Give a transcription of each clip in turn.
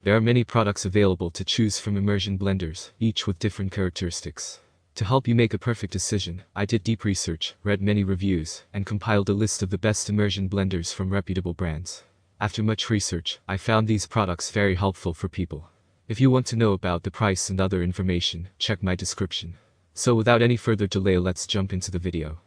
There are many products available to choose from immersion blenders, each with different characteristics. To help you make a perfect decision, I did deep research, read many reviews, and compiled a list of the best immersion blenders from reputable brands. After much research, I found these products very helpful for people. If you want to know about the price and other information, check my description. So without any further delay, let's jump into the video.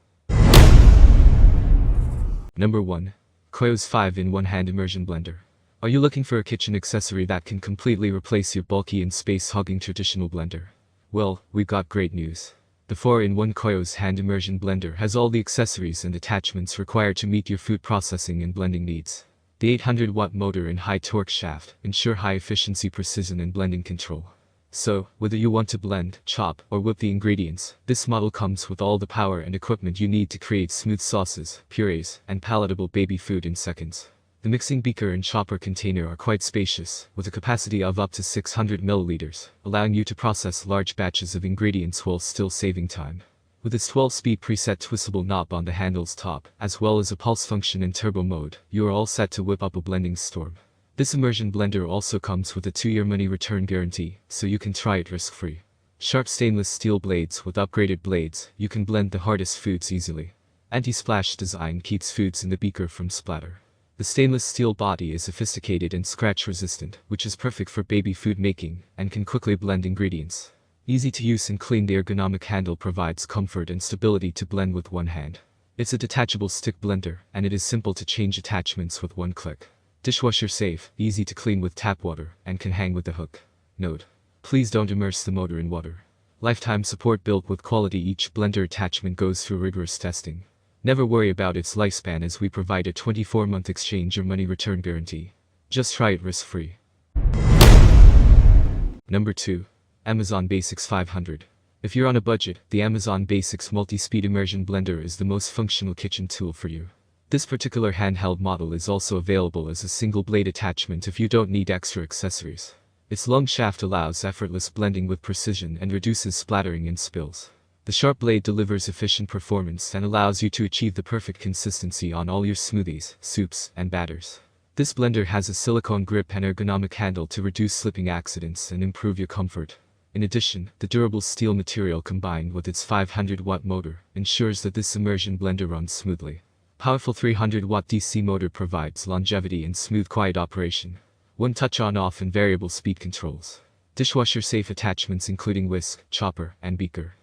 Number 1. Koyo's 5-in-1 Hand Immersion Blender. Are you looking for a kitchen accessory that can completely replace your bulky and space-hogging traditional blender? Well, we've got great news. The 4-in-1 Koyo's Hand Immersion Blender has all the accessories and attachments required to meet your food processing and blending needs. The 800-watt motor and high-torque shaft ensure high-efficiency precision and blending control. So, whether you want to blend, chop, or whip the ingredients, this model comes with all the power and equipment you need to create smooth sauces, purees, and palatable baby food in seconds. The mixing beaker and chopper container are quite spacious, with a capacity of up to 600 milliliters, allowing you to process large batches of ingredients while still saving time. With its 12-speed preset twistable knob on the handle's top, as well as a pulse function in turbo mode, you are all set to whip up a blending storm. This immersion blender also comes with a 2-year money return guarantee, so you can try it risk-free. Sharp stainless steel blades with upgraded blades, you can blend the hardest foods easily. Anti-splash design keeps foods in the beaker from splatter. The stainless steel body is sophisticated and scratch-resistant, which is perfect for baby food making, and can quickly blend ingredients. Easy to use and clean, the ergonomic handle provides comfort and stability to blend with one hand. It's a detachable stick blender, and it is simple to change attachments with one click. Dishwasher safe, easy to clean with tap water, and can hang with a hook. Note: please don't immerse the motor in water. Lifetime support built with quality. Each blender attachment goes through rigorous testing. Never worry about its lifespan, as we provide a 24-month exchange or money return guarantee. Just try it risk-free. Number 2. Amazon Basics 500. If you're on a budget, the Amazon Basics multi-speed immersion blender is the most functional kitchen tool for you. This particular handheld model is also available as a single blade attachment if you don't need extra accessories. Its long shaft allows effortless blending with precision and reduces splattering and spills. The sharp blade delivers efficient performance and allows you to achieve the perfect consistency on all your smoothies, soups, and batters. This blender has a silicone grip and ergonomic handle to reduce slipping accidents and improve your comfort. In addition, the durable steel material combined with its 500-watt motor ensures that this immersion blender runs smoothly. Powerful 300-watt DC motor provides longevity and smooth quiet operation. One touch on-off and variable speed controls. Dishwasher safe attachments including whisk, chopper, and beaker.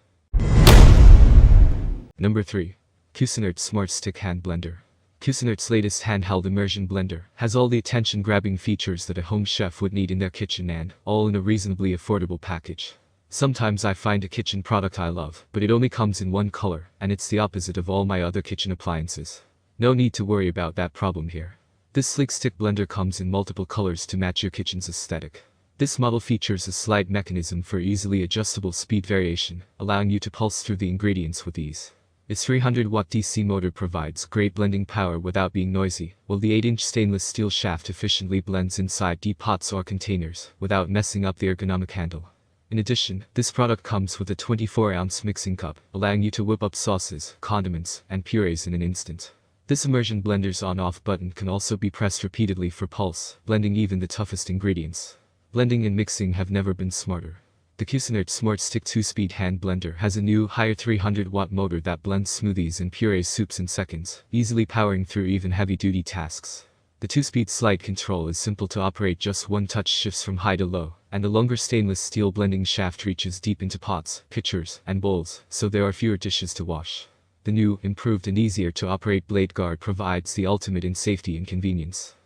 Number 3. Cuisinart Smart Stick Hand Blender. Cuisinart's latest handheld immersion blender has all the attention-grabbing features that a home chef would need in their kitchen, and all in a reasonably affordable package. Sometimes I find a kitchen product I love, but it only comes in one color, and it's the opposite of all my other kitchen appliances. No need to worry about that problem here. This sleek stick blender comes in multiple colors to match your kitchen's aesthetic. This model features a slide mechanism for easily adjustable speed variation, allowing you to pulse through the ingredients with ease. Its 300-watt DC motor provides great blending power without being noisy, while the 8-inch stainless steel shaft efficiently blends inside deep pots or containers without messing up the ergonomic handle. In addition, this product comes with a 24-ounce mixing cup, allowing you to whip up sauces, condiments, and purees in an instant. This immersion blender's on-off button can also be pressed repeatedly for pulse, blending even the toughest ingredients. Blending and mixing have never been smarter. The Cuisinart Smart Stick 2-speed hand blender has a new, higher 300-watt motor that blends smoothies and purees soups in seconds, easily powering through even heavy-duty tasks. The 2-speed slide control is simple to operate, just one touch shifts from high to low, and the longer stainless steel blending shaft reaches deep into pots, pitchers, and bowls, so there are fewer dishes to wash. The new, improved and easier to operate blade guard provides the ultimate in safety and convenience.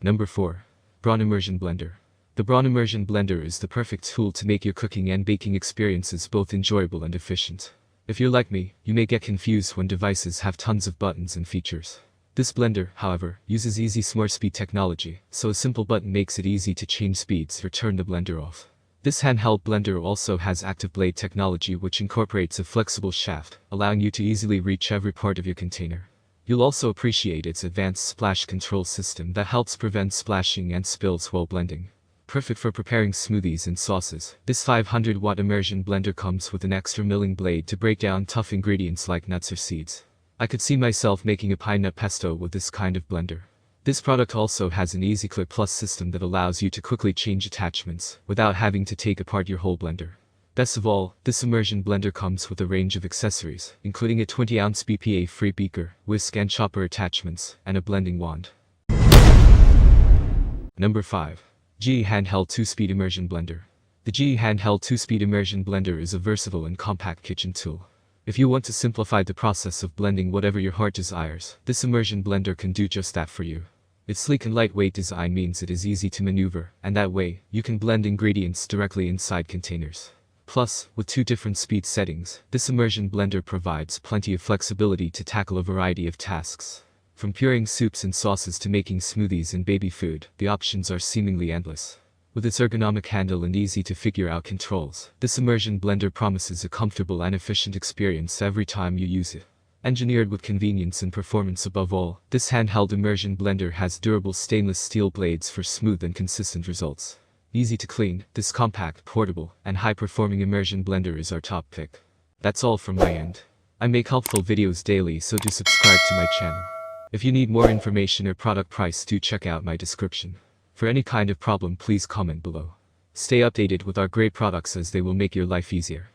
Number 4. Braun Immersion Blender. The Braun Immersion Blender is the perfect tool to make your cooking and baking experiences both enjoyable and efficient. If you're like me, you may get confused when devices have tons of buttons and features. This blender, however, uses easy smart speed technology, so a simple button makes it easy to change speeds or turn the blender off. This handheld blender also has active blade technology, which incorporates a flexible shaft, allowing you to easily reach every part of your container. You'll also appreciate its advanced splash control system that helps prevent splashing and spills while blending. Perfect for preparing smoothies and sauces, this 500-watt immersion blender comes with an extra milling blade to break down tough ingredients like nuts or seeds. I could see myself making a pine nut pesto with this kind of blender. This product also has an Easy Clip Plus system that allows you to quickly change attachments without having to take apart your whole blender. Best of all, this immersion blender comes with a range of accessories, including a 20-ounce BPA-free beaker, whisk and chopper attachments, and a blending wand. Number 5. GE Handheld 2-Speed Immersion Blender. The GE Handheld 2-Speed Immersion Blender is a versatile and compact kitchen tool. If you want to simplify the process of blending whatever your heart desires, this immersion blender can do just that for you. Its sleek and lightweight design means it is easy to maneuver, and that way, you can blend ingredients directly inside containers. Plus, with 2 different speed settings, this immersion blender provides plenty of flexibility to tackle a variety of tasks. From pureeing soups and sauces to making smoothies and baby food, the options are seemingly endless. With its ergonomic handle and easy-to-figure-out controls, this immersion blender promises a comfortable and efficient experience every time you use it. Engineered with convenience and performance above all, this handheld immersion blender has durable stainless steel blades for smooth and consistent results. Easy to clean, this compact, portable, and high-performing immersion blender is our top pick. That's all from my end. I make helpful videos daily, so do subscribe to my channel. If you need more information or product price, do check out my description. For any kind of problem, please comment below. Stay updated with our great products as they will make your life easier.